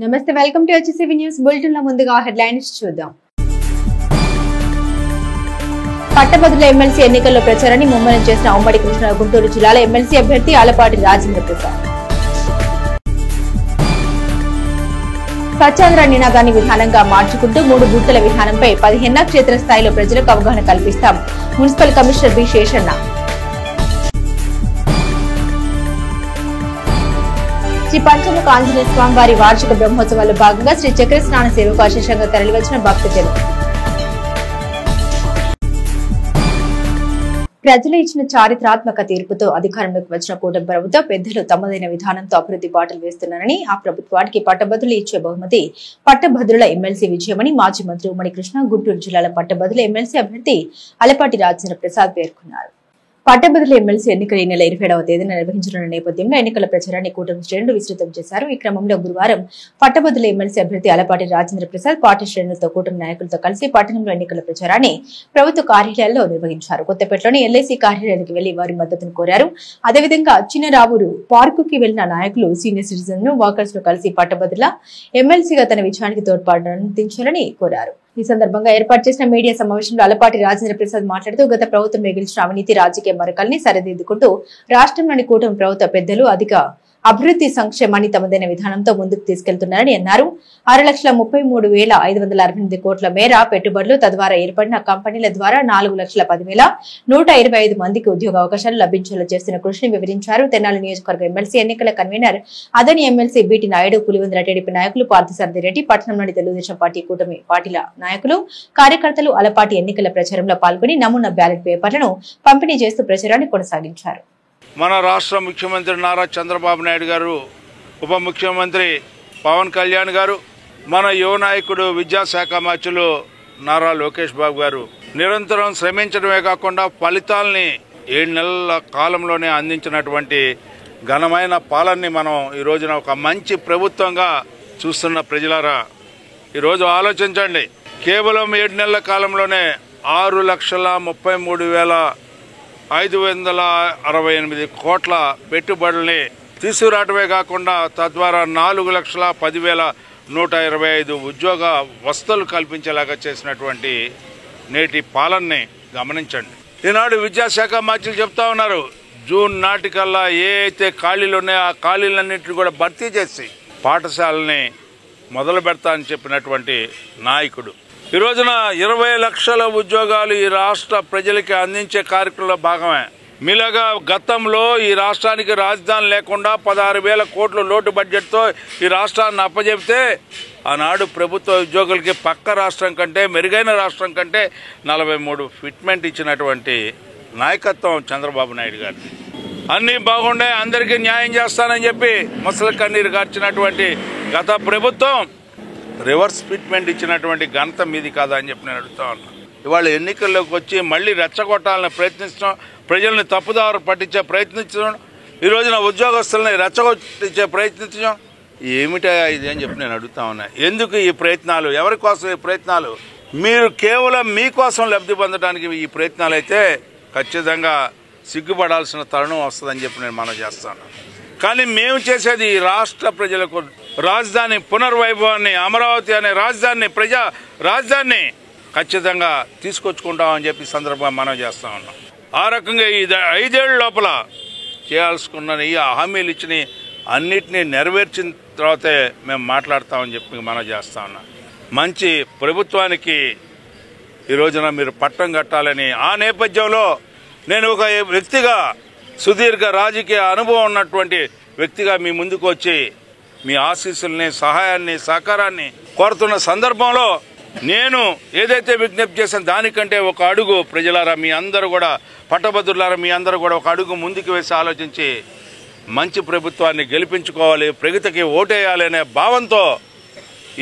నమస్తే, welcome to HCV news bulletin లో ముందుగా హెడ్లైన్స్ చూద్దాం. పట్టభద్రుల ఎమ్మెల్సీ ఎన్నికల్లో ప్రచారాన్ని ముమ్మరం చేసిన ఉమ్మడి కృష్ణా గుంటూరు జిల్లాల ఎమ్మెల్సీ అభ్యర్థి ఆలపాటి రాజేంద్ర ప్రసాద్. స్వచ్ఛాంధ్ర నినాదాన్ని విధానంగా మార్చుకుంటూ 3 బూత్ల విధానంపై 15 క్షేత్రస్థాయిలో ప్రజలకు అవగాహన కల్పిస్తాం. Municipal commissioner B Seshanna. Sri Panchamukha Anjaneya Swamy వారి వార్షిక బ్రహ్మోత్సవాల్లో భాగంగా శ్రీ చక్ర స్నాన సేవకు అశేషంగా తరలివచ్చిన భక్తజనం. ప్రజలు ఇచ్చిన చారిత్రాత్మక తీర్పుతో అధికారంలోకి వచ్చిన కూటమి ప్రభుత్వం పెద్దలు తమదైన విధానంతో అభివృద్ధి బాటలు వేస్తున్నారని, ఆ ప్రభుత్వానికి పట్టభద్రులు ఇచ్చే బహుమతి పట్టభద్రుల ఎమ్మెల్సీ విజయమని మాజీ మంత్రి ఉమ్మడి కృష్ణా గుంటూరు జిల్లాల పట్టభద్రుల ఎమ్మెల్సీ అభ్యర్థి ఆలపాటి రాజేంద్ర ప్రసాద్ పేర్కొన్నారు. పట్టభద్రుల ఎమ్మెల్సీ ఎన్నికలు ఈ నెల 27వ తేదీన నిర్వహించనున్న నేపథ్యంలో ఎన్నికల ప్రచారాన్ని కూటమి శ్రేణులు విస్తృతం చేశారు. ఈ క్రమంలో గురువారం పట్టభద్రుల ఎమ్మెల్సీ అభ్యర్థి ఆలపాటి రాజేంద్ర ప్రసాద్ పార్టీ శ్రేణులతో కూటమి నాయకులతో కలిసి పట్టణంలో ఎన్నికల ప్రచారాన్ని ప్రభుత్వ కార్యాలయాల్లో నిర్వహించారు. కొత్తపేటలోని ఎల్ఐసి కార్యాలయానికి వెళ్లి వారి మద్దతును కోరారు. అదేవిధంగా చిన్నరావూరు పార్కుకి వెళ్లిన నాయకులు సీనియర్ సిటిజన్ ను వాకర్స్ ను కలిసి పట్టభద్రుల ఎమ్మెల్సీగా తన విజయానికి తోడ్పాటును అందించాలని కోరారు. ఈ సందర్భంగా ఏర్పాటు చేసిన మీడియా సమావేశంలో ఆలపాటి రాజేంద్ర ప్రసాద్ మాట్లాడుతూ గత ప్రభుత్వం మిగిల్చిన అవినీతి రాజకీయ మరకల్ని సరిదిద్దుకుంటూ రాష్ట్రంలోని కూటమి ప్రభుత్వ పెద్దలు అధిక అభివృద్ధి సంక్షేమాన్ని తమదైన విధానంతో ముందుకు తీసుకెళ్తున్నారని అన్నారు. 6,33,568 కోట్ల మేర పెట్టుబడులు, తద్వారా ఏర్పడిన కంపెనీల ద్వారా 4,10,125 మందికి ఉద్యోగ అవకాశాలు లభించేలా చేస్తున్న కృషిని వివరించారు. తెనాలి నియోజకవర్గ ఎమ్మెల్సీ ఎన్నికల కన్వీనర్ అదని MLC BT Naidu, Pulivendula TDP నాయకులు పార్థసారథి రెడ్డి, పట్టణంలోని తెలుగుదేశం పార్టీ కూటమి పార్టీల నాయకులు, కార్యకర్తలు ఆలపాటి ఎన్నికల ప్రచారంలో పాల్గొని నమూనా బ్యాలెట్ పేపర్లను పంపిణీ చేస్తూ ప్రచారాన్ని కొనసాగించారు. మన రాష్ట్ర ముఖ్యమంత్రి నారా చంద్రబాబు నాయుడు గారు, ఉప ముఖ్యమంత్రి పవన్ కళ్యాణ్ గారు, మన యువ నాయకుడు విద్యాశాఖ మంత్రులు నారా లోకేష్ బాబు గారు నిరంతరం శ్రమించడమే కాకుండా ఫలితాలని 7 నెలల కాలంలోనే అందించినటువంటి ఘనమైన పాలనని మనం ఈ రోజున ఒక మంచి ప్రభుత్వంగా చూస్తున్న ప్రజలారా, ఈరోజు ఆలోచించండి. కేవలం 7 నెలల కాలంలోనే 6,33,568 కోట్ల పెట్టుబడుల్ని తీసుకురావడమే కాకుండా తద్వారా 4,10,125 ఉద్యోగ వసతులు కల్పించేలాగా చేసినటువంటి నేటి పాలనని గమనించండి. ఈనాడు విద్యాశాఖ మంత్రులు చెప్తా ఉన్నారు, జూన్ నాటికల్లా ఏ అయితే ఖాళీలు ఉన్నాయో ఆ ఖాళీలన్నింటినీ కూడా భర్తీ చేసి పాఠశాలని మొదలు పెడతా అని చెప్పినటువంటి నాయకుడు. ఈ రోజున 20 లక్షల ఉద్యోగాలు ఈ రాష్ట్ర ప్రజలకి అందించే కార్యక్రమంలో భాగమే. మీలాగా గతంలో ఈ రాష్ట్రానికి రాజధాని లేకుండా 16,000 కోట్ల లోటు బడ్జెట్తో ఈ రాష్ట్రాన్ని అప్పజెప్తే ఆనాడు ప్రభుత్వ ఉద్యోగులకి పక్క రాష్ట్రం కంటే, మెరుగైన రాష్ట్రం కంటే 43 ఫిట్మెంట్ ఇచ్చినటువంటి నాయకత్వం చంద్రబాబు నాయుడు గారు. అన్నీ బాగుండే, అందరికీ న్యాయం చేస్తానని చెప్పి ముసలి కన్నీరు గార్చినటువంటి గత ప్రభుత్వం రివర్స్ ఫిట్మెంట్ ఇచ్చినటువంటి ఘనత మీది కాదా అని చెప్పి నేను అడుగుతా ఉన్నా. ఇవాళ ఎన్నికల్లోకి వచ్చి మళ్ళీ రెచ్చగొట్టాలని ప్రయత్నించడం, ప్రజల్ని తప్పుదారు పట్టించే ప్రయత్నించడం, ఈ రోజున ఉద్యోగస్తుల్ని రెచ్చగొట్టించే ప్రయత్నించడం ఏమిటా ఇది అని చెప్పి నేను అడుగుతా ఉన్నా. ఎందుకు ఈ ప్రయత్నాలు? ఎవరి కోసం ఈ ప్రయత్నాలు? మీరు కేవలం మీకోసం లబ్ధి పొందడానికి ఈ ప్రయత్నాలు అయితే ఖచ్చితంగా సిగ్గుపడాల్సిన తరుణం వస్తుందని చెప్పి నేను మనవి చేస్తాను. కానీ మేము చేసేది ఈ రాష్ట్ర ప్రజలకు రాజధాని పునర్వైభవాన్ని, అమరావతి అనే రాజధానిని, ప్రజా రాజధానిని ఖచ్చితంగా తీసుకొచ్చుకుంటామని చెప్పి సందర్భంగా మనం చేస్తా ఉన్నాం. ఆ రకంగా ఈ 5 ఏళ్ల లోపల చేయాల్సుకున్న ఈ హామీలు ఇచ్చిన అన్నిటినీ నెరవేర్చిన తర్వాతే మేము మాట్లాడతామని చెప్పి మనం చేస్తా ఉన్నాం. మంచి ప్రభుత్వానికి ఈ రోజున మీరు పట్టం కట్టాలని, ఆ నేపథ్యంలో నేను ఒక వ్యక్తిగా, సుదీర్ఘ రాజకీయ అనుభవం ఉన్నటువంటి వ్యక్తిగా మీ ముందుకు వచ్చి మీ ఆశీస్సుల్ని, సహాయాన్ని, సహకారాన్ని కోరుతున్న సందర్భంలో నేను ఏదైతే విజ్ఞప్తి చేశాను దానికంటే ఒక అడుగు ప్రజలారా, మీ అందరూ కూడా, పట్టభద్రులారా, మీ అందరూ కూడా ఒక అడుగు ముందుకు వేసి ఆలోచించి మంచి ప్రభుత్వాన్ని గెలిపించుకోవాలి, ప్రగతికి ఓటేయాలి అనే భావంతో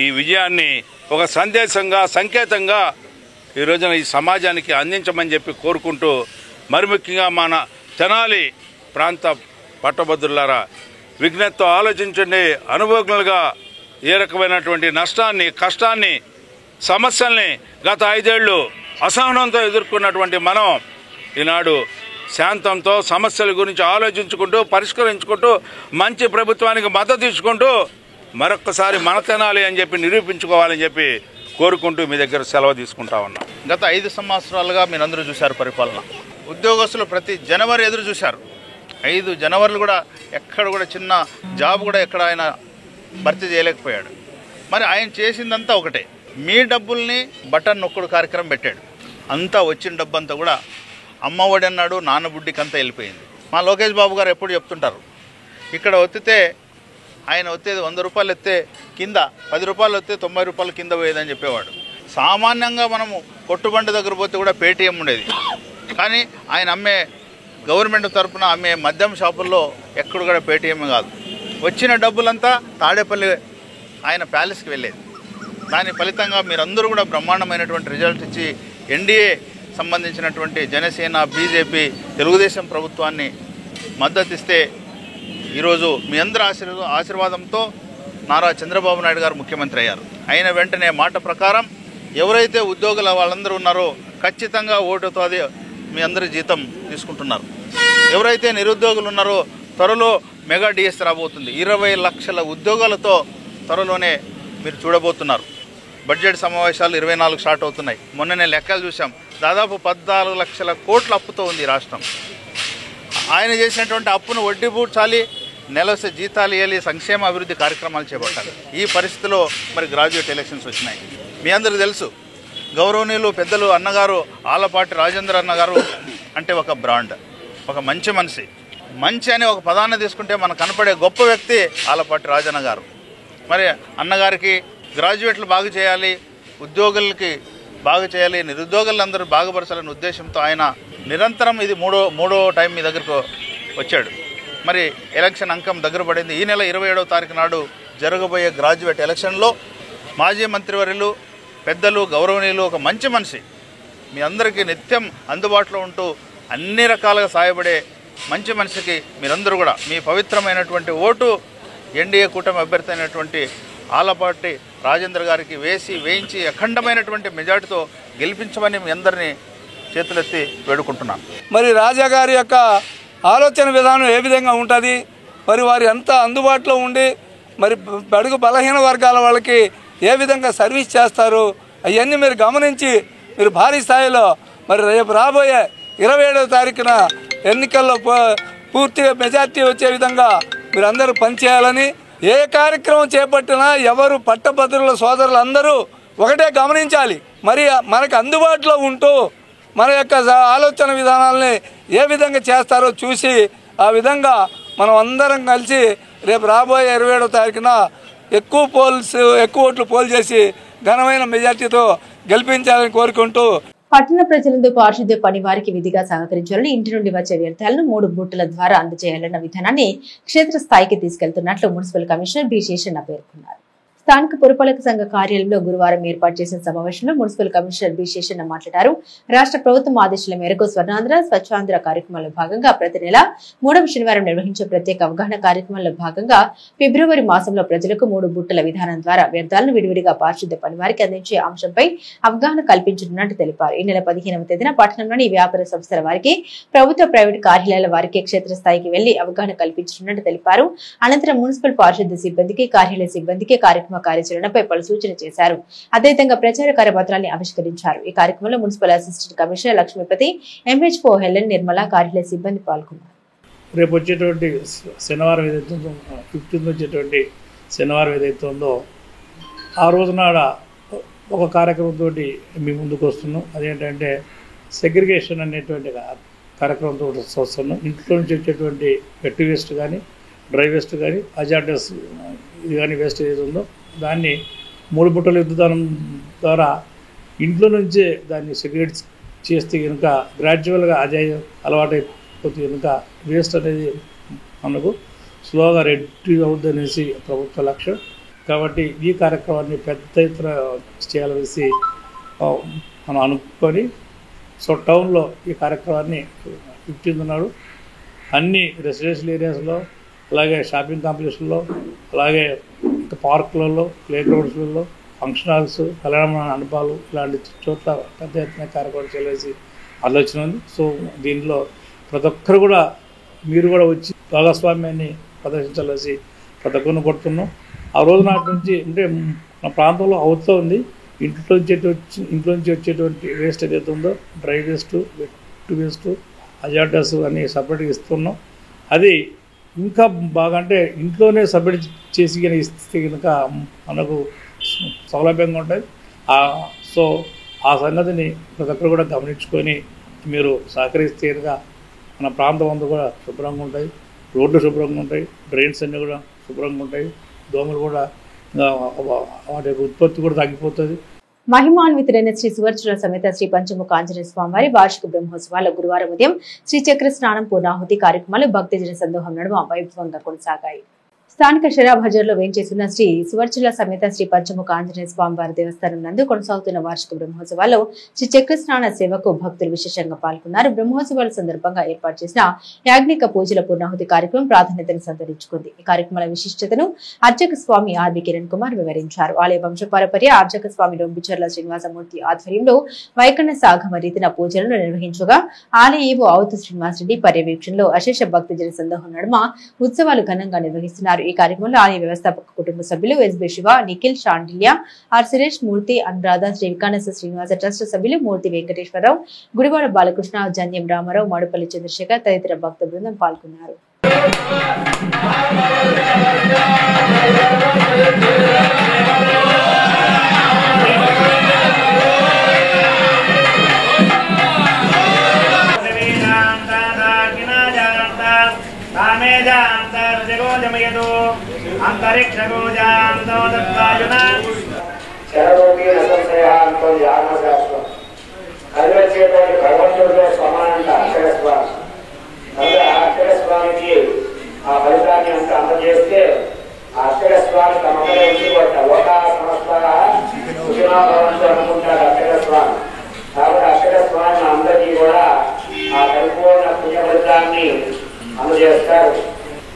ఈ విజయాన్ని ఒక సందేశంగా, సంకేతంగా ఈ రోజున ఈ సమాజానికి అందించమని చెప్పి కోరుకుంటూ, మరి ముఖ్యంగా మన తెనాలి ప్రాంత పట్టభద్రులారా, విజ్ఞతతో ఆలోచించండి. అనుభవజ్ఞులుగా ఏ రకమైనటువంటి నష్టాన్ని, కష్టాన్ని, సమస్యల్ని గత 5 ఏళ్లు అసహనంతో ఎదుర్కొన్నటువంటి మనం ఈనాడు శాంతంతో సమస్యల గురించి ఆలోచించుకుంటూ, పరిష్కరించుకుంటూ, మంచి ప్రభుత్వానికి మద్దతు ఇచ్చుకుంటూ మరొక్కసారి మన తినాలి అని చెప్పి నిరూపించుకోవాలని చెప్పి కోరుకుంటూ మీ దగ్గర సెలవు తీసుకుంటా ఉన్నాం. గత 5 సంవత్సరాలుగా మీరందరూ చూశారు పరిపాలన. ఉద్యోగస్తులు ప్రతి జనవరి ఎదురు చూశారు. 5 జనవరిలు కూడా ఎక్కడ కూడా చిన్న జాబ్ కూడా ఎక్కడ ఆయన భర్తీ చేయలేకపోయాడు. మరి ఆయన చేసిందంతా ఒకటే, మీ డబ్బుల్ని బటన్ నొక్కుడు కార్యక్రమం పెట్టాడు. అంతా వచ్చిన డబ్బు అంతా కూడా అమ్మఒడి అన్నాడు, నాన్నబుడ్డికి అంతా వెళ్ళిపోయింది. మా లోకేష్ బాబు గారు ఎప్పుడు చెప్తుంటారు, ఇక్కడ ఒత్తితే ఆయన ఒత్తేది 100 రూపాయలు ఎత్తే కింద 10 రూపాయలు వస్తే 90 రూపాయలు కింద పోయేదని చెప్పేవాడు. సామాన్యంగా మనము కొట్టుబండి దగ్గర పోతే కూడా పేటీఎం ఉండేది. కానీ ఆయన అమ్మే గవర్నమెంట్ తరఫున అమ్మే మద్యం షాపుల్లో ఎక్కడ కూడా పేటీఎం కాదు. వచ్చిన డబ్బులంతా తాడేపల్లి ఆయన ప్యాలెస్కి వెళ్ళేది. దాని ఫలితంగా మీరందరూ కూడా బ్రహ్మాండమైనటువంటి రిజల్ట్ ఇచ్చి ఎన్డీఏ సంబంధించినటువంటి జనసేన, బీజేపీ, తెలుగుదేశం ప్రభుత్వాన్ని మద్దతు ఇస్తే ఈరోజు మీ అందరి ఆశీర్వాదంతో నారా చంద్రబాబు నాయుడు గారు ముఖ్యమంత్రి అయ్యారు. అయిన వెంటనే మాట ప్రకారం ఎవరైతే ఉద్యోగుల వాళ్ళందరూ ఉన్నారో ఖచ్చితంగా ఓటుతో అది మీ అందరి జీతం తీసుకుంటున్నారు. ఎవరైతే నిరుద్యోగులు ఉన్నారో త్వరలో మెగా డిఎస్ రాబోతుంది. 20 లక్షల ఉద్యోగాలతో త్వరలోనే మీరు చూడబోతున్నారు. బడ్జెట్ సమావేశాలు 24 స్టార్ట్ అవుతున్నాయి. మొన్ననే లెక్కలు చూసాం, దాదాపు 14 లక్షల కోట్ల అప్పుతో ఉంది రాష్ట్రం. ఆయన చేసినటువంటి అప్పును వడ్డీ పూడ్చాలి, నెలసే జీతాలు ఇవ్వాలి, సంక్షేమ అభివృద్ధి కార్యక్రమాలు చేపట్టాలి. ఈ పరిస్థితిలో మరి గ్రాడ్యుయేట్ ఎలక్షన్స్ వచ్చినాయి. మీ అందరికీ తెలుసు, గౌరవనీయులు పెద్దలు అన్నగారు ఆలపాటి రాజేంద్ర అన్నగారు అంటే ఒక బ్రాండ్, ఒక మంచి మనిషి. మంచి అని ఒక పదాన్ని తీసుకుంటే మనకు కనపడే గొప్ప వ్యక్తి ఆలపాటి రాజన్న గారు. మరి అన్నగారికి గ్రాడ్యుయేట్లు బాగు చేయాలి, ఉద్యోగులకి బాగు చేయాలి, నిరుద్యోగులందరూ బాగుపరచాలనే ఉద్దేశంతో ఆయన నిరంతరం ఇది మూడో టైం మీ దగ్గరకు వచ్చాడు. మరి ఎలక్షన్ అంకం దగ్గర పడింది. ఈ నెల 27వ తారీఖు నాడు జరగబోయే గ్రాడ్యుయేట్ ఎలక్షన్లో మాజీ మంత్రివర్యులు, పెద్దలు, గౌరవనీయులు, ఒక మంచి మనిషి, మీ అందరికీ నిత్యం అందుబాటులో ఉంటూ అన్ని రకాలుగా సహాయపడే మంచి మనిషికి మీరందరూ కూడా మీ పవిత్రమైనటువంటి ఓటు ఎన్డీఏ కూటమి అభ్యర్థి అయినటువంటి ఆలపాటి రాజేంద్ర గారికి వేయించి అఖండమైనటువంటి మెజార్టీతో గెలిపించమని మీ అందరినీ చేతులెత్తి వేడుకుంటున్నాను. మరి రాజా గారి యొక్క ఆలోచన విధానం ఏ విధంగా ఉంటుంది, మరి వారు ఎంత అందుబాటులో ఉండి మరి బడుగు బలహీన వర్గాల వాళ్ళకి ఏ విధంగా సర్వీస్ చేస్తారు, అవన్నీ మీరు గమనించి మీరు భారీ స్థాయిలో మరి రేపు రాబోయే 27వ తారీఖున ఎన్నికల్లో పూర్తిగా మెజార్టీ వచ్చే విధంగా మీరు అందరూ పనిచేయాలని, ఏ కార్యక్రమం చేపట్టినా ఎవరు పట్టభద్రుల సోదరులు అందరూ ఒకటే గమనించాలి. మరి మనకు అందుబాటులో ఉంటూ మన యొక్క ఆలోచన విధానాలని ఏ విధంగా చేస్తారో చూసి ఆ విధంగా మనం అందరం కలిసి రేపు రాబోయే 27వ తారీఖున ఎక్కువ ఓట్లు పోల్ చేసి ఘనమైన మెజార్టీతో గెలిపించాలని కోరుకుంటూ పట్టణ ప్రజలందు పారిశుద్ధ్య పని వారికి విధిగా సహకరించాలని, ఇంటి నుండి వచ్చే వ్యర్థాలను 3 బూట్ల ద్వారా అందజేయాలన్న విధానాన్ని క్షేత్రస్థాయికి తీసుకెళ్తున్నట్లు మున్సిపల్ కమిషనర్ బి శేషన్న పేర్కొన్నారు. స్థానిక పురపాలక సంఘ కార్యాలయంలో గురువారం ఏర్పాటు చేసిన సమావేశంలో మున్సిపల్ కమిషనర్ బి శేషన్న మాట్లాడారు. రాష్ట్ర ప్రభుత్వం ఆదేశాల మేరకు స్వర్ణాంధ్ర, స్వచ్ఛాంధ్ర కార్యక్రమంలో భాగంగా ప్రతి నెల 3వ శనివారం నిర్వహించే ప్రత్యేక అవగాహన కార్యక్రమంలో భాగంగా ఫిబ్రవరి మాసంలో ప్రజలకు 3 బుట్టల విధానం ద్వారా వ్యర్థాలను విడివిడిగా పారిశుద్ధ్య పని వారికి అందించే అంశంపై అవగాహన కల్పించనున్నట్టు తెలిపారు. ఈ నెల 15వ తేదీన పట్టణంలోని వ్యాపార సంస్థల వారికి, ప్రభుత్వ ప్రైవేటు కార్యాలయాల వారికి క్షేత్రస్థాయికి వెళ్లి అవగాహన కల్పించనున్నట్టు తెలిపారు. అనంతరం మున్సిపల్ పారిశుద్ధ్య సిబ్బందికి, కార్యాలయ సిబ్బందికి కార్యక్రమ కార్యాచరణపై పలు సూచన చేశారు. అదేవిధంగా ప్రచార కరపత్రాన్ని ఆవిష్కరించారు. ఈ కార్యక్రమంలో municipal assistant commissioner Lakshmipati, MHO Helen, Nirmala, కార్యాలయ సిబ్బంది పాల్గొన్నారు. రేపు వచ్చేటువంటి శనివారం ఏదైతే 15 వచ్చేటువంటి శనివారం ఏదైతే ఉందో ఆ రోజునాడ ఒక కార్యక్రమంతో మీ ముందుకు వస్తున్నాం. అదేంటంటే సెగ్రిగేషన్ అనేటువంటి కార్యక్రమంతో వస్తున్నాం. ఇంట్లో నుంచి వచ్చేటువంటి వెట్ వేస్ట్ కానీ, డ్రై వేస్ట్ కానీ, హజార్డస్ ఇది కానీ వేస్ట్ ఏది ఉందో దాన్ని 3 బుట్టల విధానం ద్వారా ఇంట్లో నుంచే దాన్ని సెగ్రిగేట్ చేస్తే కనుక గ్రాడ్యువల్గా అదే అలవాటైపోతే కనుక వేస్ట్ అనేది మనకు స్లోగా రెడ్యూస్ అవుద్ది అనేసి ప్రభుత్వ లక్ష్యం. కాబట్టి ఈ కార్యక్రమాన్ని పెద్ద ఎత్తున చేయాలనేసి మనం అనుకొని టౌన్లో ఈ కార్యక్రమాన్ని 15 నాడు అన్ని రెసిడెన్షియల్ ఏరియాస్లో, అలాగే షాపింగ్ కాంప్లెక్స్లో, అలాగే పార్కులలో, ప్లే గ్రౌండ్స్లలో, ఫంక్షన్ హాల్స్, కళ్యాణ మండపాలు ఇలాంటి చోట్ల పెద్ద ఎత్తున కార్యక్రమం చేయాల్సి ఆలోచన ఉంది. సో దీనిలో ప్రతి ఒక్కరు కూడా మీరు కూడా వచ్చి భాగస్వామ్యాన్ని ప్రదర్శించాల్సి ప్రతి ఒక్కరిని కొడుతున్నాం. ఆ రోజు నాటి నుంచి అంటే మన ప్రాంతంలో అవుతూ ఉంది. ఇంట్లోంచి వచ్చేటువంటి వేస్ట్ ఏదైతే ఉందో డ్రై వేస్ట్, వెట్ వేస్ట్, అజాటస్ అన్నీ సపరేట్గా ఇస్తున్నాం. అది ఇంకా బాగా అంటే ఇంట్లోనే సపరేట్ చేసి ఇస్తే కనుక మనకు సౌలభ్యంగా ఉంటుంది. సో ఆ సంగతిని ప్రతి ఒక్కరు కూడా గమనించుకొని మీరు సహకరిస్తే కనుక మన ప్రాంతం అంతా కూడా శుభ్రంగా ఉంటాయి, రోడ్లు శుభ్రంగా ఉంటాయి, డ్రైన్స్ అన్నీ కూడా శుభ్రంగా ఉంటాయి, దోమలు కూడా వాటి యొక్క ఉత్పత్తి కూడా తగ్గిపోతుంది. మహిమాన్వితుడైన శ్రీ సువర్చల సమేత శ్రీ పంచముఖ ఆంజనేయ స్వామివారి వార్షిక బ్రహ్మోత్సవాలు గురువారం ఉదయం శ్రీ చక్ర స్నానం పూర్ణాహుతి కార్యక్రమాలు భక్తజన సందోహం నడుమ వైభవంగా కొనసాగాయి. స్థానిక షరా బజార్లో వేంచేసిన శ్రీ సువర్చల సమేత శ్రీ పంచముఖ ఆంజనేయ స్వామివారి దేవస్థానం నందు కొనసాగుతున్న వార్షిక బ్రహ్మోత్సవాల్లో శ్రీ చక్ర స్నాన సేవకు భక్తులు విశేషంగా పాల్గొన్నారు. బ్రహ్మోత్సవాల సందర్భంగా ఏర్పాటు చేసిన యాజ్ఞిక పూజల పూర్ణాహుతి కార్యక్రమం ప్రాధాన్యతను సంతరించుకుంది. ఈ కార్యక్రమాల విశిష్టతను అర్చక స్వామి ఆర్వి కిరణ్ కుమార్ వివరించారు. ఆలయ వంశపారపర్య అర్చక స్వామి రొంబిచర్ల శ్రీనివాసమూర్తి ఆధ్వర్యంలో వైకన్న సాగమ రీతిన పూజలను నిర్వహించగా ఆలయ ఈవో అవుతు శ్రీనివాసరెడ్డి పర్యవేక్షణలో అశేష భక్తజన సందోహం నడుమ ఉత్సవాలు ఘనంగా నిర్వహిస్తున్నారు. ఈ కార్యక్రమంలో ఆలయ వ్యవస్థాపక కుటుంబ సభ్యులు SB Siva, Nikhil, Shandilya, R Suresh Murthy, Anuradha, Sri Vikhanasa Srinivasa trust సభ్యులు మూర్తి వెంకటేశ్వరరావు, గుడివాడ బాలకృష్ణ, జన్యం రామారావు, మాడుపల్లి చంద్రశేఖర్ తదితర భక్త బృందం పాల్గొన్నారు. కలివచ్చేటువంటి భగవంతుడితో సమానంట అక్షరస్వామి. అక్షరస్వామికి ఆ ఫలితాన్ని అంత అందజేస్తే ఆ అక్షరస్వామి తమకలే ఉంచుకోట లోకా సమస్త భవంతు అనుకుంటాడు అక్షరస్వామి. కాబట్టి అక్షరస్వామి అందరికీ కూడా ఆ పరిపూర్ణ పుణ్య ఫలితాన్ని అందజేస్తారు.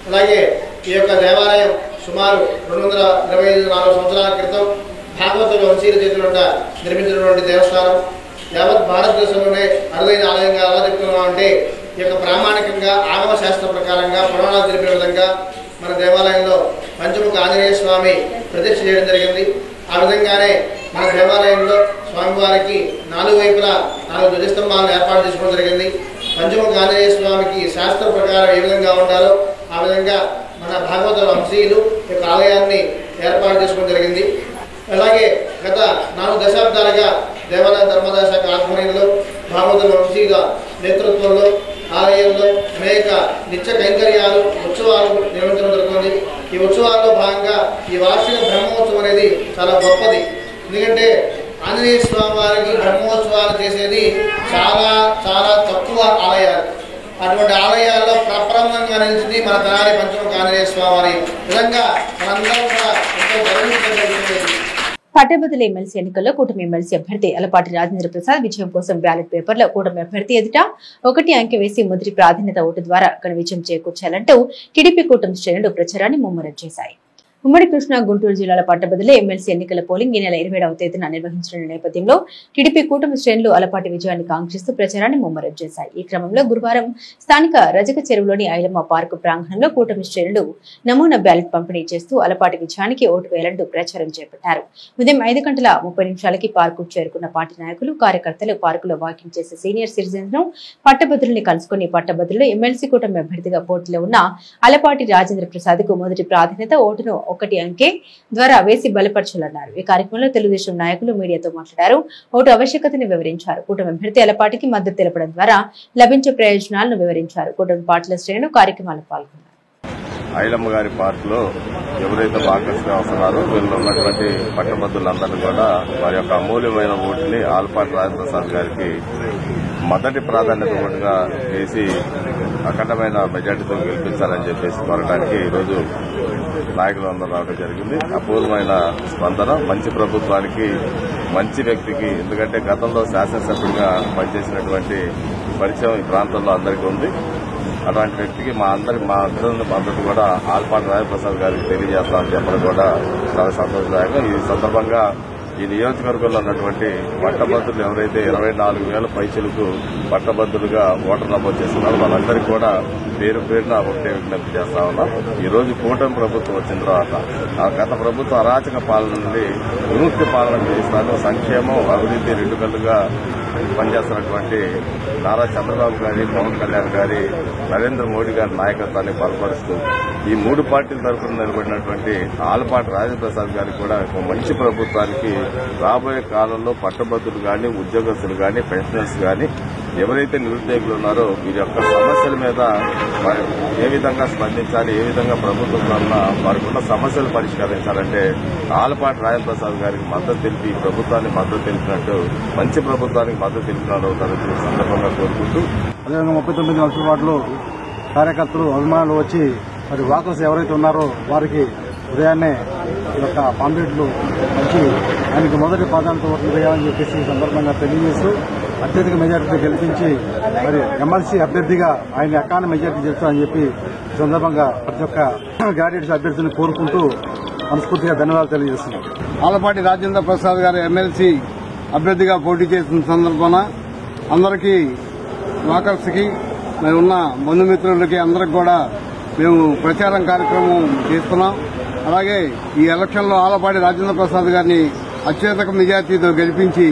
అలాగే ఈ యొక్క దేవాలయం సుమారు 225-4 సంవత్సరాల క్రితం భాగవత వంశీయుల చేతుల నిర్మించినటువంటి దేవస్థానం. యావత్ భారతదేశంలోనే అరుదైన ఆలయంగా ఎలా చెప్తున్నామంటే ఈ యొక్క ప్రామాణికంగా ఆగమ శాస్త్ర ప్రకారంగా పురాణాలు తెలిపిన విధంగా మన దేవాలయంలో పంచముఖ ఆంజనేయ స్వామి ప్రతిష్ఠ చేయడం జరిగింది. ఆ విధంగానే మన దేవాలయంలో స్వామివారికి 4 వైపులా 4 ధ్వజస్తంభాలను ఏర్పాటు చేసుకోవడం జరిగింది. పంచముఖ ఆంజనేయ స్వామికి శాస్త్ర ప్రకారం ఏ విధంగా ఉండాలో ఆ విధంగా మన భాగవత వంశీయులు ఈ యొక్క ఆలయాన్ని ఏర్పాటు చేసుకోవడం జరిగింది. అలాగే గత 4 దశాబ్దాలుగా దేవాలయ ధర్మదాయ శాఖ ఆధ్వర్యంలో భాగవత వంశీయుల నేతృత్వంలో ఆలయంలో అనేక నిత్య కైంకర్యాలు, ఉత్సవాలు నిర్వహించడం జరుగుతుంది. ఈ ఉత్సవాల్లో భాగంగా ఈ వార్షిక బ్రహ్మోత్సవం అనేది చాలా గొప్పది. ఎందుకంటే ఆంజనేయ స్వామి వారికి బ్రహ్మోత్సవాలు చేసేది చాలా చాలా తక్కువ ఆలయాలు. అటువంటి ఆలయాల్లో ప్రప్రథమంగా నిలిచింది మన తెనాలి పంచముఖ ఆంజనేయ స్వామి వారి. విధంగా మనందరం కూడా ఎంతో గౌరవించగలిగింది. పట్టభద్రుల ఎమ్మెల్సీ ఎన్నికల్లో కూటమి ఎమ్మెల్సీ అభ్యర్థి అలపాటి రాజేంద్ర ప్రసాద్ విజయం కోసం బ్యాలెట్ పేపర్లో కూటమి అభ్యర్థి ఎదుట 1 అంకె వేసి మొదటి ప్రాధాన్యత ఓటు ద్వారా ఘన విజయం చేకూర్చాలంటూ టీడీపీ కూటమి శ్రేణులు ప్రచారాన్ని ముమ్మరం చేశాయి. ఉమ్మడి కృష్ణా, గుంటూరు జిల్లాల పట్టభద్రుల ఎమ్మెల్సీ ఎన్నికల పోలింగ్ ఈ నెల 27వ తేదీన నిర్వహించిన నేపథ్యంలో టీడీపీ కూటమి శ్రేణులు అలపాటి విజయాన్ని కాంక్షిస్తూ ప్రచారాన్ని ముమ్మరం చేశాయి. ఈ క్రమంలో గురువారం స్థానిక రజక చెరువులోని ఐలమ్మ పార్కు ప్రాంగణంలో కూటమి శ్రేణులు నమూనా బ్యాలెట్ పంపిణీ చేస్తూ అలపాటి విజయానికి ఓటు వేయాలంటూ ప్రచారం చేపట్టారు. ఉదయం 5:30 పార్కు చేరుకున్న పార్టీ నాయకులు, కార్యకర్తలు పార్కులో వాకింగ్ చేసే సీనియర్ సిటిజన్స్ ను పట్టభద్రుల్ని కలుసుకుని పట్టభద్రులు ఎమ్మెల్సీ కూటమి అభ్యర్థిగా పోటీలో ఉన్న అలపాటి రాజేంద్ర ప్రసాద్ కు మొదటి ప్రాధాన్యత ఓటును 1 అంకె ద్వారా వేసి బలపరచాలన్నారు. ఈ కార్యక్రమంలో తెలుగుదేశం నాయకులు మీడియాతో మాట్లాడారు. ఓటు ఆవశ్యకతను వివరించారు. కూటమి అభ్యర్థి అలపాటికి మద్దతు తెలపడం ద్వారా లభించే ప్రయోజనాలను వివరించారు. కూటమి పార్టీల శ్రేణులు కార్యక్రమాల్లో పాల్గొన్నారు. ఐలమ్మ గారి పార్కులో ఎవరైతే ఆకర్షణ వస్తున్నారో వీళ్ళు ఉన్నటువంటి పట్టభద్రులందరూ కూడా వారి యొక్క అమూల్యమైన ఓటుని ఆలపాటి రాజప్రసాద్ గారికి మొదటి ప్రాధాన్యత ఓటుగా వేసి అఖండమైన మెజార్టీతో గెలిపించాలని చెప్పేసి కోరడానికి ఈరోజు నాయకులు అందరూ రావడం జరిగింది. అపూర్వమైన స్పందన, మంచి ప్రభుత్వానికి, మంచి వ్యక్తికి. ఎందుకంటే గతంలో శాసనసభ్యుడిగా పనిచేసినటువంటి పరిచయం ఈ ప్రాంతంలో అందరికీ ఉంది. అటువంటి వ్యక్తికి మా అందరి మద్దతు కూడా ఆలపాటి రాజప్రసాద్ గారికి తెలియజేస్తామని చెప్పడం కూడా చాలా సంతోషదాయకం. ఈ సందర్భంగా ఈ నియోజకవర్గంలో ఉన్నటువంటి పట్టభద్రులు ఎవరైతే 24,000 పైసలకు పట్టభద్రులుగా ఓటర్ నమోదు చేస్తున్నారో వాళ్ళందరికీ కూడా పేరు పేరున ఒకటే విజ్ఞప్తి చేస్తా ఉన్నాం. ఈ రోజు కూటమి ప్రభుత్వం వచ్చిన తర్వాత ఆ గత ప్రభుత్వం అరాచక పాలన నుండి విముక్తి పాలన చేస్తాను, సంక్షేమం అభివృద్ధి రెండు కళ్ళుగా పనిచేస్తున్నటువంటి నారా చంద్రబాబు గారి, పవన్ కళ్యాణ్ గారి, నరేంద్ర మోడీ గారి నాయకత్వాన్ని బలపరుస్తూ ఈ 3 పార్టీల తరఫున నిలబడినటువంటి ఆలపాటి రాజప్రసాద్ గారికి కూడా ఒక మంచి ప్రభుత్వానికి రాబోయే కాలంలో పట్టభద్రులు గాని, ఉద్యోగస్తులు గాని, పెన్షనర్స్ గాని ఎవరైతే నిరుద్యోగులు ఉన్నారో వీరి యొక్క సమస్యల మీద ఏ విధంగా స్పందించాలి, ఏ విధంగా ప్రభుత్వం వలన వారికి ఉన్న సమస్యలు పరిష్కరించాలంటే ఆలపాటి రాజప్రసాద్ గారికి మద్దతు తెలిపి ప్రభుత్వానికి మద్దతు తెలిపినట్టు మంచి ప్రభుత్వానికి మద్దతు తెలిపినట్టు అవుతారని సందర్భంగా కోరుకుంటూ అదేవిధంగా 39 లక్షల వార్డులు కార్యకర్తలు అభిమానులు వచ్చి మరి వాకర్స్ ఎవరైతే ఉన్నారో వారికి ఉదయాన్నే ఈ యొక్క పాంప్లెట్లు మంచి ఆయనకి మొదటి ప్రాధాన్యత ఓట్లు వేయాలని చెప్పేసి ఈ సందర్భంగా తెలియజేస్తూ అత్యధిక మెజార్టీతో గెలిపించి మరి ఎమ్మెల్సీ అభ్యర్థిగా ఆయన ఎక్కాని మెజార్టీ చేస్తామని చెప్పి ఈ సందర్భంగా ప్రతి ఒక్క గ్రాడ్యుయేట్స్ అభ్యర్థిని కోరుకుంటూ మనస్ఫూర్తిగా ధన్యవాదాలు తెలియజేస్తున్నాం. ఆలపాటి రాజేంద్ర ప్రసాద్ గారు ఎమ్మెల్సీ అభ్యర్థిగా పోటీ చేసిన సందర్భాన అందరికీ వాకర్స్ కి మరి ఉన్న బంధుమిత్రులకి అందరికి కూడా మేము ప్రచారం కార్యక్రమం చేస్తున్నాం. అలాగే ఈ ఎలక్షన్ లో ఆలపాటి రాజేంద్ర ప్రసాద్ గారిని అత్యధిక మెజార్టీతో గెలిపించి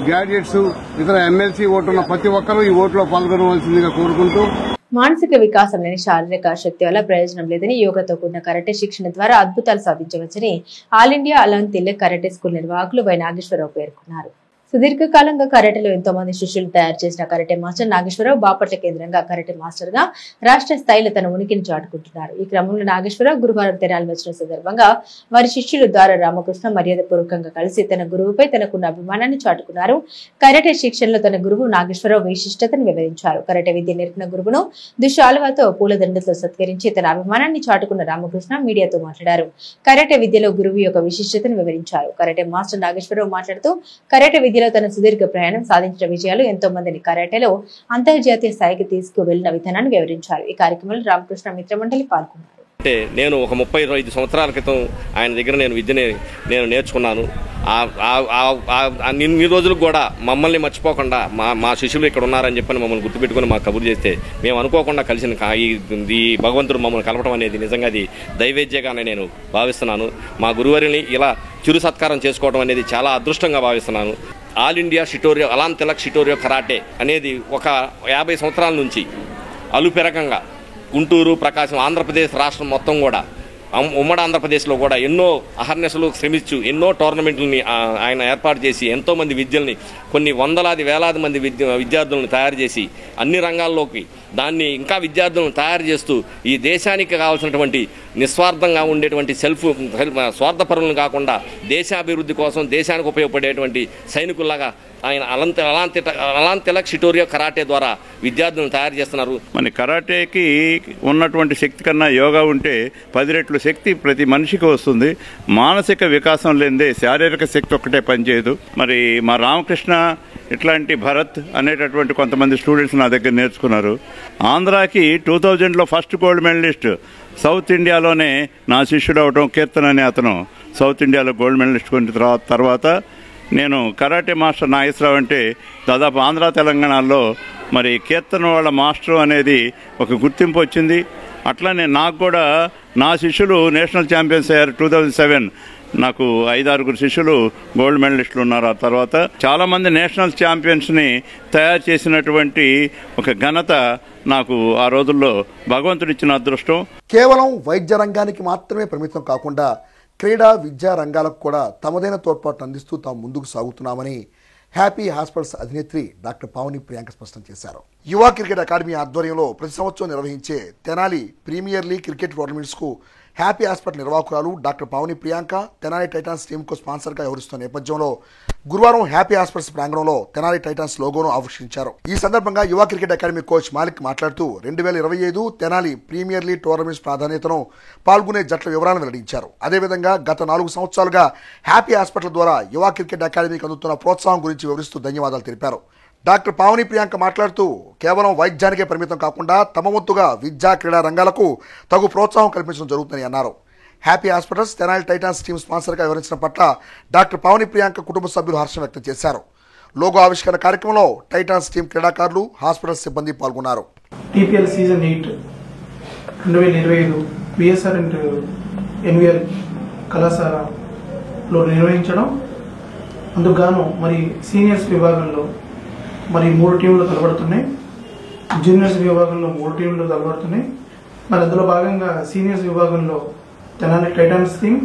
గ్రాడ్యుయేట్స్ ఇతర ఎమ్మెల్సీ ఓటున్న ప్రతి ఒక్కరూ ఈ ఓటులో పాల్గొనవలసిందిగా కోరుకుంటూ మానసిక వికాసం లేని శారీరక శక్తి వల్ల ప్రయోజనం లేదని యోగాతో కూడిన కరాటే శిక్షణ ద్వారా అద్భుతాలు సాధించవచ్చని ఆల్ ఇండియా అలాన్ తిలక్ కరాటే స్కూల్ నిర్వాహకులు వై నాగేశ్వరరావు పేర్కొన్నారు. సుదీర్ఘకాలంగా కరాటేలో ఎంతో మంది శిష్యులు తయారు చేసిన కరాటే మాస్టర్ నాగేశ్వరరావు బాపట్ల కేంద్రంగా కరాటే మాస్టర్ గా రాష్ట్ర స్థాయిలో తన ఉనికిని చాటుకుంటున్నారు. ఈ క్రమంలో నాగేశ్వరరావు గురువారం తెనాలి వచ్చిన సందర్భంగా వారి శిష్యులు ద్వారా రామకృష్ణ మర్యాదపూర్వకంగా కలిసి తన గురువుపై తనకున్న అభిమానాన్ని చాటుకున్నారు. కరాటే శిక్షణలో తన గురువు నాగేశ్వరరావు విశిష్టతను వివరించారు. కరాటే విద్య నేర్పిన గురువును దుశాలువాతో పూలదండతో సత్కరించి తన అభిమానాన్ని చాటుకున్న రామకృష్ణ మీడియాతో మాట్లాడారు. కరాటే విద్యలో గురువు యొక్క విశిష్టతను వివరించారు. కరాటే మాస్టర్ నాగేశ్వరరావు మాట్లాడుతూ కరాటే విద్యలో తన సుదీర్ఘ ప్రయాణం సాధించిన విజయాలు ఎంతో మందిని కరాటేలో అంతర్జాతీయ స్థాయికి తీసుకువెళ్లిన విధానాన్ని వివరించారు. ఈ కార్యక్రమంలో రామకృష్ణ మిత్రమండలి పాల్గొన్నారు. అంటే నేను ఒక 35 సంవత్సరాల క్రితం ఆయన దగ్గర నేను విద్యని నేర్చుకున్నాను. ఇన్ని రోజులకు కూడా మమ్మల్ని మర్చిపోకుండా మా శిష్యులు ఇక్కడ ఉన్నారని చెప్పని మమ్మల్ని గుర్తుపెట్టుకుని మాకు కబురు చేస్తే మేము అనుకోకుండా కలిసిన ఈ భగవంతుడు మమ్మల్ని కలపడం అనేది నిజంగా అది దైవేద్యగానే నేను భావిస్తున్నాను. మా గురువారిని ఇలా చిరు సత్కారం చేసుకోవడం అనేది చాలా అదృష్టంగా భావిస్తున్నాను. ఆల్ ఇండియా షిటోరియో అలాన్ తిలక్ షిటోరియో కరాటే అనేది ఒక 50 సంవత్సరాల నుంచి అలుపెరకంగా గుంటూరు, ప్రకాశం, ఆంధ్రప్రదేశ్ రాష్ట్రం మొత్తం కూడా ఉమ్మడి ఆంధ్రప్రదేశ్లో కూడా ఎన్నో అహర్నిశలు శ్రమించు ఎన్నో టోర్నమెంట్లని ఆయన ఏర్పాటు చేసి ఎంతోమంది విద్యల్ని కొన్ని వందలాది వేలాది మంది విద్యార్థులను తయారు చేసి అన్ని రంగాల్లోకి దాన్ని ఇంకా విద్యార్థులను తయారు చేస్తూ ఈ దేశానికి కావాల్సినటువంటి నిస్వార్థంగా ఉండేటువంటి స్వార్థపరులను కాకుండా దేశాభివృద్ధి కోసం దేశానికి ఉపయోగపడేటువంటి సైనికుల్లాగా ఆయన అలాన్ తిలక్ షిటోరియో కరాటే ద్వారా విద్యార్థులను తయారు చేస్తున్నారు. మన కరాటేకి ఉన్నటువంటి శక్తి కన్నా యోగా ఉంటే 10 రెట్లు శక్తి ప్రతి మనిషికి వస్తుంది. మానసిక వికాసం లేనిదే శారీరక శక్తి ఒక్కటే పనిచేయదు. మరి మా రామకృష్ణ ఇట్లాంటి భరత్ అనేటటువంటి కొంతమంది స్టూడెంట్స్ నా దగ్గర నేర్చుకున్నారు. ఆంధ్రాకి 2000లో ఫస్ట్ గోల్డ్ మెడలిస్ట్, సౌత్ ఇండియాలోనే నా శిష్యుడు అవడం కీర్తన్ అనే అతను సౌత్ ఇండియాలో గోల్డ్ మెడలిస్ట్ కొన్న తర్వాత నేను కరాటే మాస్టర్ నాగేశ్వరరావు అంటే దాదాపు ఆంధ్ర తెలంగాణలో మరి కీర్తన వాళ్ళ మాస్టర్ అనేది ఒక గుర్తింపు వచ్చింది. అట్లానే నాకు కూడా నా శిష్యులు నేషనల్ ఛాంపియన్స్ అయ్యారు. 2007 నాకు 5-6 శిష్యులు గోల్డ్ మెడలిస్టులు ఉన్నారు. ఆ తర్వాత చాలామంది నేషనల్ ఛాంపియన్స్ని తయారు చేసినటువంటి ఒక ఘనత నాకు ఆ రోజుల్లో భగవంతుడిచ్చిన అదృష్టం. కేవలం వైద్య రంగానికి మాత్రమే పరిమితం కాకుండా క్రీడా విద్యా రంగాలకు కూడా తమదైన తోడ్పాటు అందిస్తూ తాము ముందుకు సాగుతున్నామని హ్యాపీ హాస్పిటల్స్ అధినేత్రి డాక్టర్ పావని ప్రియాంక స్పష్టం చేశారు. యువ క్రికెట్ అకాడమీ ఆధ్వర్యంలో ప్రతి సంవత్సరం నిర్వహించే Tenali premier league cricket tournaments కు హ్యాపీ హాస్పిటల్ నిర్వాహకురాలు డాక్టర్ పావని ప్రియాంక తెనాలి టైటాన్స్ టీంకు స్పాన్సర్గా వ్యవహరిస్తున్న నేపథ్యంలో గురువారం హ్యాపీ హాస్పిటల్స్ ప్రాంగణంలో తెనాలి టైటాన్స్ లోగోను ఆవిష్కరించారు. ఈ సందర్భంగా యువ క్రికెట్ అకాడమీ కోచ్ మాలిక్ మాట్లాడుతూ 2025 తెనాలి ప్రీమియర్ లీగ్ టోర్నమెంట్స్ ప్రాధాన్యతను, పాల్గొనే జట్ల వివరాలను వెల్లడించారు. అదేవిధంగా గత 4 సంవత్సరాలుగా హ్యాపీ హాస్పిటల్ ద్వారా యువ క్రికెట్ అకాడమీకి అందుతున్న ప్రోత్సాహం గురించి వివరిస్తూ ధన్యవాదాలు తెలిపారు. డాక్టర్ పావని ప్రియాంక మాట్లాడుతూ కేవలం వైద్యానికే పరిమితం కాకుండా తమ వంతుగా విద్యా క్రీడా రంగాలకు తగు ప్రోత్సాహం కల్పించడం జరుగుతుందని అన్నారు. Happy hospitals Tenali titans team స్పాన్సర్గా వివరించిన పట్ల డాక్టర్ పావని ప్రియాంక కుటుంబ సభ్యులు హర్షం వ్యక్తం చేశారు. లోగో ఆవిష్కరణ కార్యక్రమంలో టైటాన్స్ టీం క్రీడాకారులు, హాస్పిటల్ సిబ్బంది పాల్గొన్నారు. TPL season 8 2025 BSR and NVR కళాశాలలో నిర్వహించడం, అందుకు గాను మరి సీనియర్స్ విభాగంలో మరి 3 టీంలు తలపడుతున్నాయి, జూనియర్స్ విభాగంలో 3 టీంలు తలపడుతున్నాయి. మరి అందులో భాగంగా సీనియర్స్ విభాగంలో Tenali titans team,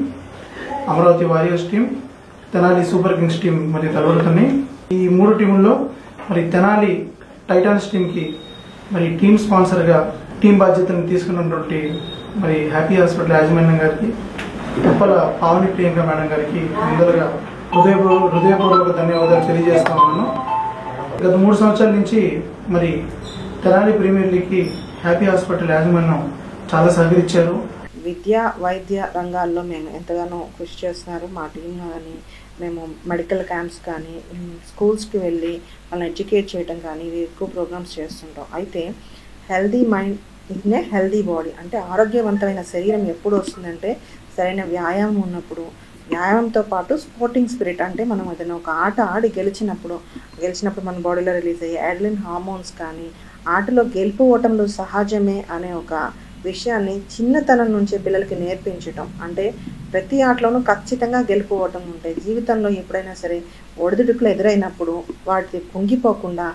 Amaravati warriors team, Tenali super Kings team మరి తలపడుతున్నాయి. ఈ 3 టీముల్లో మరి తెనాలి టైటాన్స్ టీంకి మరి టీం స్పాన్సర్గా టీం బాధ్యతను తీసుకున్నటువంటి మరి హ్యాపీ హాస్పిటల్ యాజమాన్యం గారికి, ఉప్పల పావని ప్రియాంక మేడం గారికి ముందరగా హృదయపూర్వక ధన్యవాదాలు తెలియజేస్తా ఉన్నాను. గత 3 సంవత్సరాల నుంచి మరి తెనాలి ప్రీమియర్ లీగ్కి హ్యాపీ హాస్పిటల్ యాజమాన్యం చాలా సహకరించారు. విద్య వైద్య రంగాల్లో మేము ఎంతగానో కృషి చేస్తున్నారు. మా టీంలో కానీ మేము మెడికల్ క్యాంప్స్ కానీ స్కూల్స్కి వెళ్ళి వాళ్ళని ఎడ్యుకేట్ చేయడం కానీ ఇవి ఎక్కువ ప్రోగ్రామ్స్ చేస్తుంటాం. అయితే healthy mind in a healthy body అంటే ఆరోగ్యవంతమైన శరీరం ఎప్పుడు వస్తుందంటే సరైన వ్యాయామం ఉన్నప్పుడు, వ్యాయామంతో పాటు స్పోర్టింగ్ స్పిరిట్ అంటే మనం ఏదైనా ఒక ఆట ఆడి గెలిచినప్పుడు మన బాడీలో రిలీజ్ అయ్యే అడ్రినలిన్ హార్మోన్స్ కానీ ఆటలో గెలుపు ఓటంలో సహజమే అనే ఒక విషయాన్ని చిన్నతనం నుంచే పిల్లలకి నేర్పించటం. అంటే ప్రతి ఆటలోనూ ఖచ్చితంగా గెలుపు ఓటం ఉంటాయి. జీవితంలో ఎప్పుడైనా సరే ఒడిదుడుకులు ఎదురైనప్పుడు వాటి కుంగిపోకుండా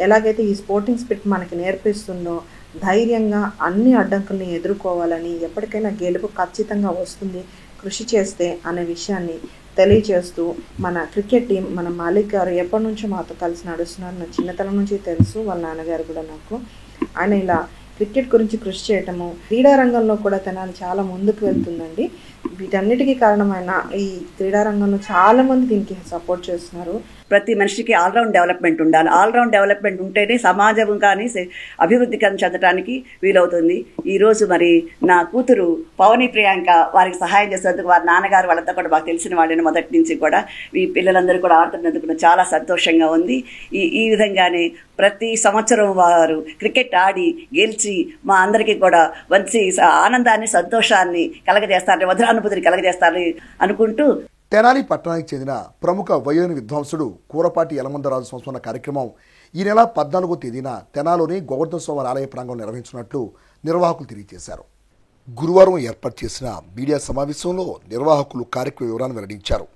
ఎలాగైతే ఈ స్పోర్టింగ్ స్పిరిట్ మనకి నేర్పిస్తుందో ధైర్యంగా అన్ని అడ్డంకుల్ని ఎదుర్కోవాలని, ఎప్పటికైనా గెలుపు ఖచ్చితంగా వస్తుంది కృషి చేస్తే అనే విషయాన్ని తెలియజేస్తూ మన క్రికెట్ టీం, మన మాలిక్ గారు ఎప్పటి నుంచో మాతో కలిసి నడుస్తున్నారు. నా చిన్నతనం నుంచి తెలుసు, వాళ్ళ నాన్నగారు కూడా నాకు. ఆయన ఇలా క్రికెట్ గురించి కృషి చేయటము, క్రీడా రంగంలో కూడా తెనాలి చాలా ముందుకు వెళ్తుందండి. వీటన్నిటికీ కారణమైన ఈ క్రీడా రంగంలో చాలా మంది దీనికి సపోర్ట్ చేస్తున్నారు. ప్రతి మనిషికి ఆల్రౌండ్ డెవలప్మెంట్ ఉండాలి. ఆల్రౌండ్ డెవలప్మెంట్ ఉంటేనే సమాజం కానీ అభివృద్ధి చెందడానికి వీలవుతుంది. ఈరోజు మరి నా కూతురు పవని ప్రియాంక వారికి సహాయం చేసేందుకు వారి నాన్నగారు వాళ్ళంతా కూడా మాకు తెలిసిన వాళ్ళని మొదటి నుంచి కూడా ఈ పిల్లలందరూ కూడా ఆడుతున్నందుకు చాలా సంతోషంగా ఉంది. ఈ విధంగానే ప్రతి సంవత్సరం వారు క్రికెట్ ఆడి గెలిచి మా అందరికీ కూడా మంచి ఆనందాన్ని, సంతోషాన్ని కలగజేస్తారని, మధురానుభూతిని కలగజేస్తారని అనుకుంటూ తెనాలి పట్టణానికి చెందిన ప్రముఖ వయోలిన్ విద్వాంసుడు కూరపాటి యలమందరాజు సంస్మరణ కార్యక్రమం ఈ నెల 14వ తేదీన తెనాలిలోని గోవర్ధన స్వామి ఆలయ ప్రాంగణంలో నిర్వహించినట్లు నిర్వాహకులు తెలియజేశారు. గురువారం ఏర్పాటు చేసిన మీడియా సమావేశంలో నిర్వాహకులు కార్యక్రమ వివరాన్ని వెల్లడించారు.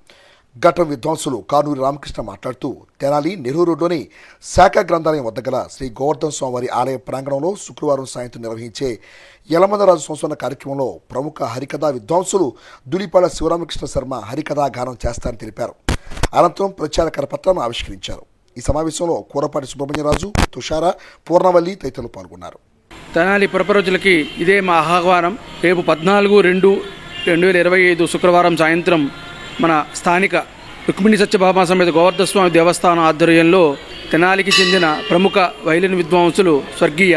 ఘటన విద్వాంసులు కానూరి రామకృష్ణ మాట్లాడుతూ తెనాలి నెహ్రూ రోడ్లోని శాఖ గ్రంథాలయం వద్ద గల శ్రీ గోవర్ధన స్వామివారి ఆలయ ప్రాంగణంలో శుక్రవారం సాయంత్రం నిర్వహించే యలమందరాజు సంస్మరణ కార్యక్రమంలో ప్రముఖ హరికథా విద్వాంసులు దులిపాల శివరామకృష్ణ శర్మ హరికథా గానం చేస్తారని తెలిపారు. అనంతరం ప్రచార కరపత్రాన్ని ఆవిష్కరించారు. ఈ సమావేశంలో కూరపాటి సుబ్రహ్మణ్యరాజు, తుషార, పూర్ణవల్లి తదితరులు పాల్గొన్నారు. తెనాలి పురప్రజలకి ఇదే మా ఆహ్వానం. రేపు 14/2/2025 శుక్రవారం సాయంత్రం మన స్థానిక రుక్మిణి సత్యభామ సమేత గోవర్ధన స్వామి దేవస్థానం ఆధ్వర్యంలో తెనాలికి చెందిన ప్రముఖ వైలిన్ విద్వాంసులు స్వర్గీయ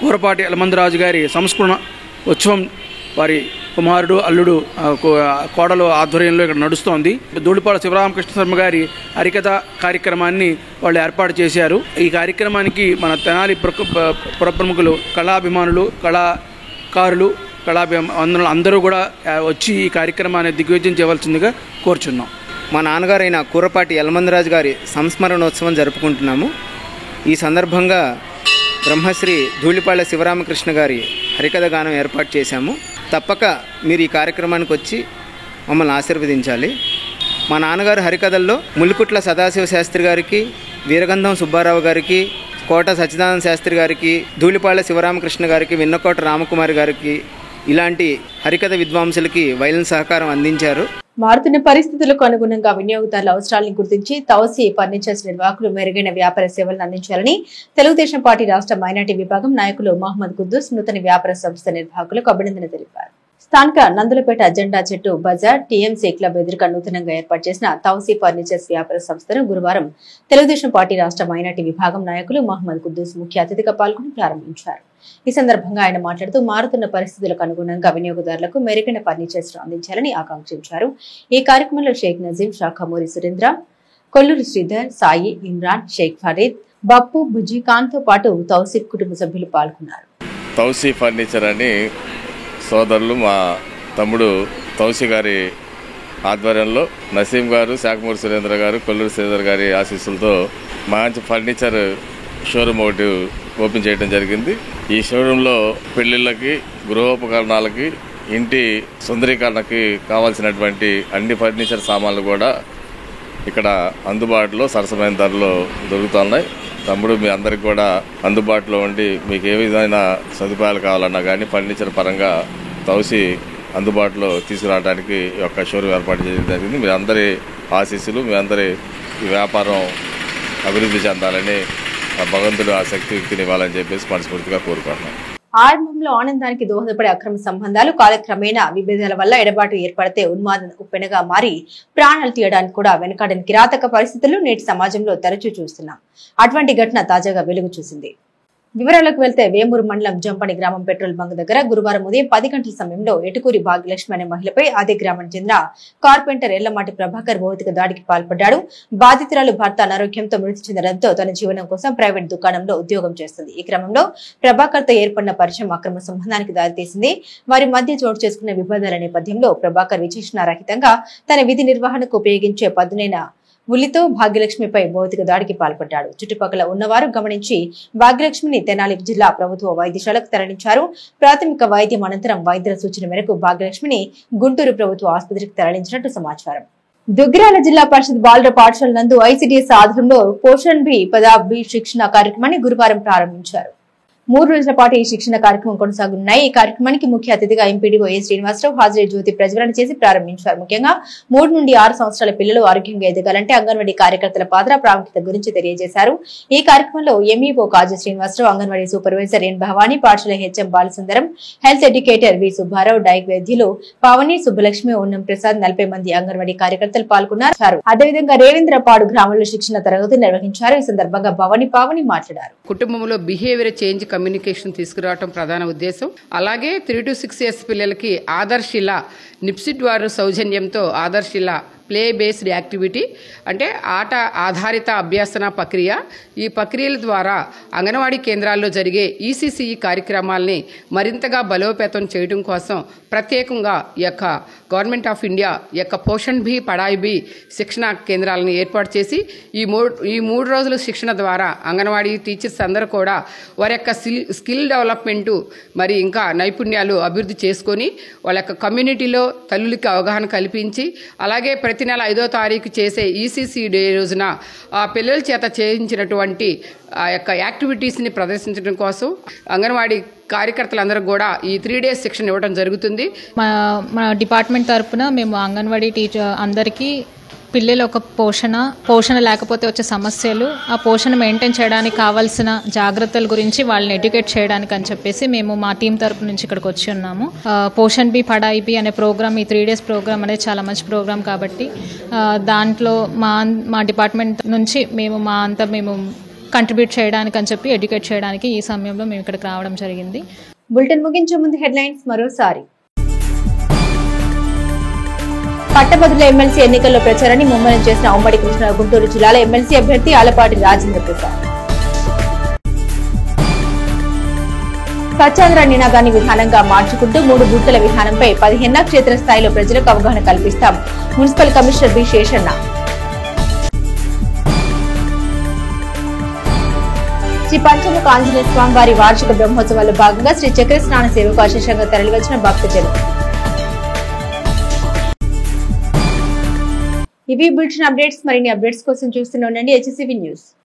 కూరపాటి యలమందరాజు గారి సంస్మరణ ఉత్సవం వారి కుమారుడు, అల్లుడు, కోడలు ఆధ్వర్యంలో ఇక్కడ నడుస్తోంది. ధూళిపాల శివరామకృష్ణ శర్మ గారి హరికథ కార్యక్రమాన్ని వాళ్ళు ఏర్పాటు చేశారు. ఈ కార్యక్రమానికి మన తెనాలి పురప్రముఖులు, కళాభిమానులు, కళాకారులు, అందరూ కూడా వచ్చి ఈ కార్యక్రమాన్ని దిగ్విజయం చేయవలసిందిగా కోరుచున్నాం. మా నాన్నగారైన కూరపాటి యలమందరాజు గారి సంస్మరణోత్సవం జరుపుకుంటున్నాము. ఈ సందర్భంగా బ్రహ్మశ్రీ ధూళిపాళ శివరామకృష్ణ గారి హరికథ గానం ఏర్పాటు చేశాము. తప్పక మీరు ఈ కార్యక్రమానికి వచ్చి మమ్మల్ని ఆశీర్వదించాలి. మా నాన్నగారు హరికథల్లో ములుకుట్ల సదాశివ శాస్త్రి గారికి, వీరగంధం సుబ్బారావు గారికి, కోట సచ్చిదానంద శాస్త్రి గారికి, ధూళిపాళ శివరామకృష్ణ గారికి, విన్నకోట రామకుమారి గారికి ఇలాంటి హరికథ విద్వాంసులకి వైలిన్ సహకారం అందించారు. మారుతున్న పరిస్థితులకు అనుగుణంగా వినియోగదారుల అవసరాలను గుర్తించి తౌసీ ఫర్నిచర్స్ నిర్వాహకులు మెరుగైన వ్యాపార సేవలను అందించాలని తెలుగుదేశం పార్టీ రాష్ట్ర మైనార్టీ విభాగం నాయకులు మహమ్మద్ కుద్దూస్ నూతన వ్యాపార సంస్థ నిర్వాహకులకు అభినందన తెలిపారు. స్థానిక నందులపేట అజెండా చెట్టు బజార్ టీఎంసీ క్లబ్ ఎదురుగా నూతనంగా ఏర్పాటు చేసిన తౌసీ ఫర్నిచర్స్ వ్యాపార సంస్థను గురువారం తెలుగుదేశం పార్టీ రాష్ట్ర మైనార్టీ విభాగం నాయకులు మహమ్మద్ కుద్దూస్ ముఖ్య అతిథిగా పాల్గొని ప్రారంభించారు. ఈ సందర్భంగా ఆయన మాట్లాడుతూ మారుతున్న పరిస్థితులకు అనుగుణంగా వినియోగదారులకు మెరుగైన ఫర్నిచర్స్ అందించాలని ఆకాంక్షించారు. ఈ కార్యక్రమంలో షేక్ నజీం, షాఖమూరి సురేంద్ర, కొల్లూరి శ్రీధర్, సాయి, ఇమ్రాన్, షేక్ ఫరీద్, బప్పు, బుజ్జి ఖాన్ తో పాటు తౌసీఫ్ కుటుంబ సభ్యులు పాల్గొన్నారు. తౌసీ ఫర్నిచర్ అని సోదరులు మా తమ్ముడు తౌసి గారి ఆధ్వర్యంలో నసీం గారు, శాఖమూరి సురేంద్ర గారు, కొల్లూరు శ్రీధర్ గారి ఆశీస్సులతో మంచి ఫర్నిచర్ షోరూమ్ ఒకటి ఓపెన్ చేయడం జరిగింది. ఈ షోరూంలో పెళ్లిళ్ళకి, గృహోపకరణాలకి, ఇంటి సుందరీకరణకి కావాల్సినటువంటి అన్ని ఫర్నిచర్ సామాన్లు కూడా ఇక్కడ అందుబాటులో సరసమైన ధరలో దొరుకుతున్నాయి. తమ్ముడు మీ అందరికి కూడా అందుబాటులో ఉండి మీకు ఏ విధమైన సదుపాయాలు కావాలన్నా కానీ ఫర్నిచర్ పరంగా తౌసి అందుబాటులో తీసుకురావడానికి ఈ యొక్క షోరూమ్ ఏర్పాటు చేయడం జరిగింది. మీ అందరి ఆశీస్సులు, మీ అందరి ఈ వ్యాపారం అభివృద్ధి చెందాలని భగవంతుడు ఆ శక్తిని ఇవ్వాలని చెప్పేసి మనస్ఫూర్తిగా కోరుకుంటున్నాం. ఆరంభంలో ఆనందానికి దోహదపడే అక్రమ సంబంధాలు కాలక్రమేణా విభేదాల వల్ల ఎడబాటు ఏర్పడితే ఉన్మాద ఉప్పెనగా మారి ప్రాణాలు తీయడానికి కూడా వెనకాడని కిరాతక పరిస్థితులు నేటి సమాజంలో తరచూ చూస్తున్నాం. అటువంటి ఘటన తాజాగా వెలుగు చూసింది. వివరాలకు వెళ్తే వేమూరు మండలం జంపని గ్రామం పెట్రోల్ బంక్ దగ్గర గురువారం ఉదయం 10 గంటల సమయంలో ఎటుకూరి భాగ్యలక్ష్మి అనే మహిళపై అదే గ్రామానికి చెందిన కార్పెంటర్ ఎల్లమాటి ప్రభాకర్ భౌతిక దాడికి పాల్పడ్డాడు. బాధితురాలు భర్త అనారోగ్యంతో మృతి చెందడంతో తన జీవనం కోసం ప్రైవేట్ దుకాణంలో ఉద్యోగం చేస్తుంది. ఈ క్రమంలో ప్రభాకర్ తో ఏర్పడిన పరిచయం అక్రమ సంబంధానికి దారితీసింది. వారి మధ్య చోటు చేసుకున్న విభేదాల నేపథ్యంలో ప్రభాకర్ విచక్షణారహితంగా తన విధి నిర్వహణకు ఉపయోగించే పదునైన ఉల్లితో భాగ్యలక్ష్మిపై భౌతిక దాడికి పాల్పడ్డాడు. చుట్టుపక్కల ఉన్నవారు గమనించి భాగ్యలక్ష్మిని తెనాలి జిల్లా ప్రభుత్వ వైద్యశాలకు తరలించారు. ప్రాథమిక వైద్యం అనంతరం వైద్యుల సూచన మేరకు భాగ్యలక్ష్మిని గుంటూరు ప్రభుత్వ ఆసుపత్రికి తరలించినట్టు సమాచారం. దుగ్గిరాల జిల్లా పరిషత్ బాలుర పాఠశాల నందు ఐసిడిఎస్ ఆధ్వర్యంలో పోషణ్ బి పదాబి శిక్షణ కార్యక్రమాన్ని గురువారం ప్రారంభించారు. 3 రోజుల పాటు ఈ శిక్షణ కార్యక్రమం కొనసాగున్నాయి. ఈ కార్యక్రమానికి ముఖ్య అతిథిగా ఎంపీడీఓ ఏ శ్రీనివాసరావు హాజరై జ్యోతి ప్రజ్వలన చేసి ప్రారంభించారు. ముఖ్యంగా 3 నుండి 6 సంవత్సరాల పిల్లలు ఆరోగ్యంగా ఎదగాలంటే అంగన్వాడీ కార్యకర్తల పాత్ర ప్రాముఖ్యత గురించి తెలియజేశారు. ఈ కార్యక్రమంలో ఎంఈఓ కాజు శ్రీనివాసరావు, అంగన్వాడీ సూపర్వైజర్ ఎన్ భవానీ, పాఠశాల హెచ్ఎం బాలసుందరం, హెల్త్ ఎడ్యుకేటర్ వి సుబ్బారావు, డైక్ వైద్యులు పావని, సుబ్బలక్ష్మి, ఉన్నం ప్రసాద్, 40 మంది అంగన్వాడీ కార్యకర్తలు పాల్గొన్నారు. అదేవిధంగా రేవేంద్రపాడు గ్రామంలో శిక్షణ తరగతులు నిర్వహించారు. ఈ సందర్భంగా పావని మాట్లాడారు. కుటుంబంలో బిహేవియర్ చేంజ్ కమ్యూనికేషన్ తీసుకురావడం ప్రధాన ఉద్దేశం. అలాగే 3 to 6 years పిల్లలకి ఆదర్శిలా నిప్సిట్ వారు సౌజన్యంతో ఆదర్శిలా ప్లే బేస్డ్ యాక్టివిటీ అంటే ఆట ఆధారిత అభ్యాసన ప్రక్రియ. ఈ ప్రక్రియల ద్వారా అంగన్వాడీ కేంద్రాల్లో జరిగే ఈసీసీఈ కార్యక్రమాల్ని మరింతగా బలోపేతం చేయడం కోసం ప్రత్యేకంగా ఈ యొక్క గవర్నమెంట్ ఆఫ్ ఇండియా యొక్క పోషణ్ బి పడాయి బి శిక్షణ కేంద్రాలను ఏర్పాటు చేసి ఈ మూడు రోజుల శిక్షణ ద్వారా అంగన్వాడీ టీచర్స్ అందరూ కూడా వారి యొక్క స్కిల్ డెవలప్మెంటు మరి ఇంకా నైపుణ్యాలు అభివృద్ధి చేసుకొని వాళ్ళ యొక్క కమ్యూనిటీలో తల్లులకి అవగాహన కల్పించి అలాగే ప్రతి నెల 5వ తారీఖు చేసే ఈసీసీ డే రోజున ఆ పిల్లల చేత చేయించినటువంటి ఆ యొక్క యాక్టివిటీస్ని ప్రదర్శించడం కోసం అంగన్వాడీ కార్యకర్తలందరూ కూడా ఈ 3 days శిక్షణ ఇవ్వడం జరుగుతుంది. మా డిపార్ట్మెంట్ తరఫున మేము అంగన్వాడీ టీచర్ అందరికీ పిల్లలు ఒక పోషణ లేకపోతే వచ్చే సమస్యలు, ఆ పోషణ మెయింటైన్ చేయడానికి కావాల్సిన జాగ్రత్తల గురించి వాళ్ళని ఎడ్యుకేట్ చేయడానికి అని చెప్పేసి మేము మా టీం తరపు నుంచి ఇక్కడికి వచ్చి ఉన్నాము. పోషణ్ బి పడాయి బి అనే ప్రోగ్రామ్, ఈ 3 days ప్రోగ్రామ్ అనేది చాలా మంచి ప్రోగ్రామ్ కాబట్టి దాంట్లో మా డిపార్ట్మెంట్ నుంచి మేము కంట్రిబ్యూట్ చేయడానికి అని చెప్పి ఎడ్యుకేట్ చేయడానికి ఈ సమయంలో మేము ఇక్కడికి రావడం జరిగింది. బులెటిన్ ముగించే ముందు హెడ్లైన్స్ మరోసారి. పట్టభద్రుల ఎమ్మెల్సీ ఎన్నికల్లో ప్రచారాన్ని ముమ్మరం చేసిన ఉమ్మడి కృష్ణా గుంటూరు జిల్లాల ఎమ్మెల్సీ అభ్యర్థి ఆలపాటి రాజేంద్ర ప్రసాద్. స్వచ్ఛాంధ్ర నినాదాన్ని విధానంగా మార్చుకుంటూ 3 బూతుల విధానంపై 15 క్షేత్రస్థాయిలో ప్రజలకు అవగాహన కల్పిస్తాం. Municipal commissioner B Seshanna. Sri Panchamukha Anjaneya Swamy వారి వార్షిక బ్రహ్మోత్సవాల్లో భాగంగా శ్రీ చక్ర స్నాన సేవకు అశేషంగా తరలివచ్చిన భక్తజనం. ఇవి బులెటిన్ అప్డేట్స్. మరిన్ని అప్డేట్స్ కోసం చూస్తూనే ఉండండి HCV న్యూస్.